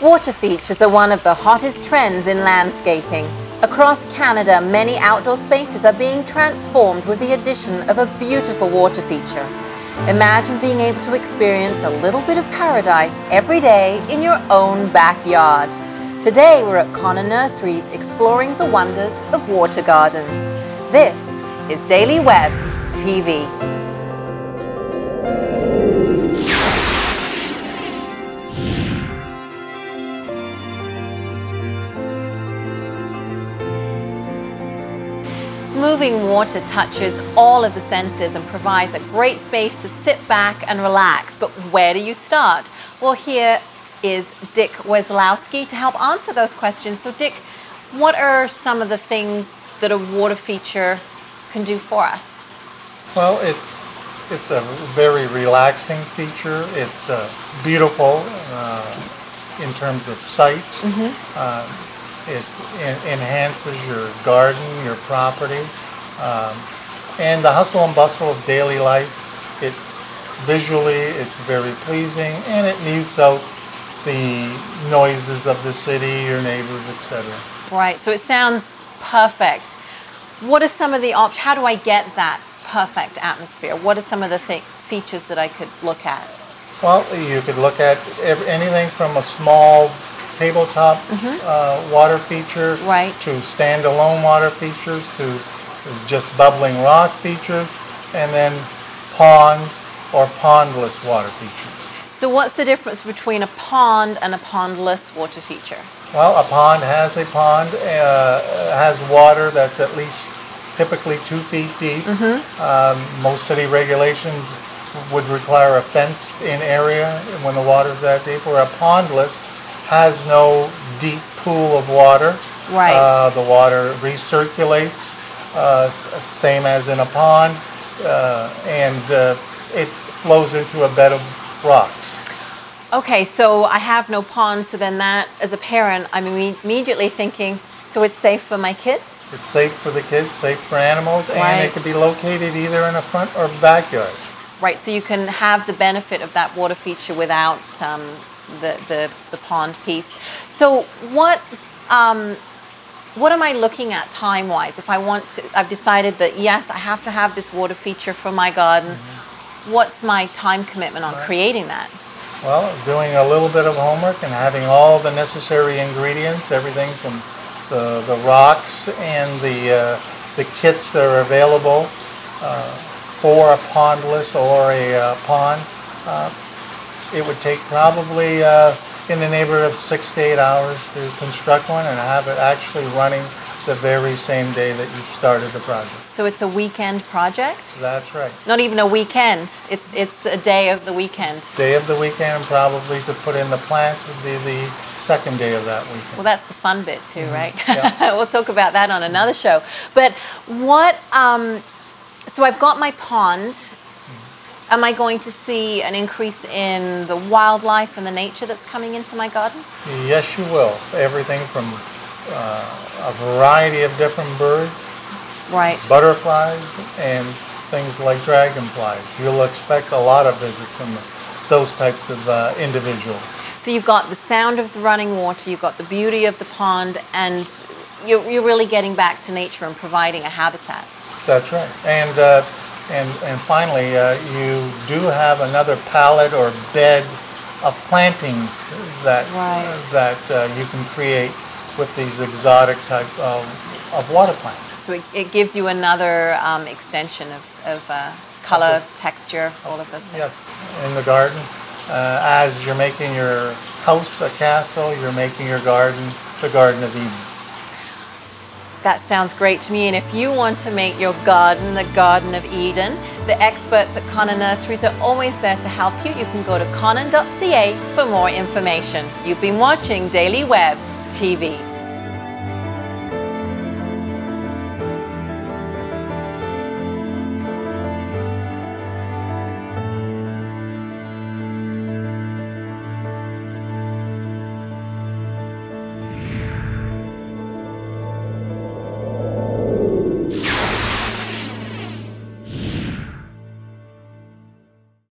Water features are one of the hottest trends in landscaping. Across Canada, many outdoor spaces are being transformed with the addition of a beautiful water feature. Imagine being able to experience a little bit of paradise every day in your own backyard. Today we're at Connon Nurseries exploring the wonders of water gardens. This is Daily Web TV. Moving water touches all of the senses and provides a great space to sit back and relax. But where do you start? Well, here is Dick Weslowski to help answer those questions. So Dick, what are some of the things that a water feature can do for us? Well, it's a very relaxing feature. It's beautiful in terms of sight. It enhances your garden, your property, and the hustle and bustle of daily life. Visually, it's very pleasing, and it mutes out the noises of the city, your neighbors, etc. Right, so it sounds perfect. What are some of the options? How do I get that perfect atmosphere? What are some of the features that I could look at? Well, you could look at anything from a small tabletop water feature to standalone water features to just bubbling rock features, and then ponds or pondless water features. So what's the difference between a pond and a pondless water feature? Well, a pond has water that's at least typically 2 feet deep. Most city regulations would require a fenced-in area when the water's that deep, where a pondless has no deep pool of water. The water recirculates, same as in a pond, and it flows into a bed of rocks. Okay, so I have no pond, so then that, as a parent, I'm immediately thinking, so it's safe for my kids? It's safe for the kids, safe for animals, and it can be located either in a front or backyard. Right, so you can have the benefit of that water feature without the pond piece. So what am I looking at time-wise? If I want to, I've decided that yes, I have to have this water feature for my garden. What's my time commitment on creating that? Well, doing a little bit of homework and having all the necessary ingredients, everything from the rocks and the kits that are available for a pondless or a pond. It would take probably in the neighborhood of 6 to 8 hours to construct one and have it actually running the very same day that you started the project. So it's a weekend project? That's right. Not even a weekend. It's a day of the weekend. Day of the weekend, probably to put in the plants would be the second day of that weekend. Well, that's the fun bit too, right? Yeah. We'll talk about that on another show. But what, so I've got my pond. Am I going to see an increase in the wildlife and the nature that's coming into my garden? Yes, you will. Everything from a variety of different birds, butterflies, and things like dragonflies. You'll expect a lot of visits from those types of individuals. So you've got the sound of the running water, you've got the beauty of the pond, and you're really getting back to nature and providing a habitat. That's right. And finally, you do have another palette or bed of plantings that you can create with these exotic type of water plants. So it gives you another extension of color, texture, all of those things. Yes, in the garden, as you're making your house a castle, you're making your garden the Garden of Eden. That sounds great to me, and if you want to make your garden the Garden of Eden, the experts at Connon Nurseries are always there to help you. You can go to connon.ca for more information. You've been watching Daily Web TV.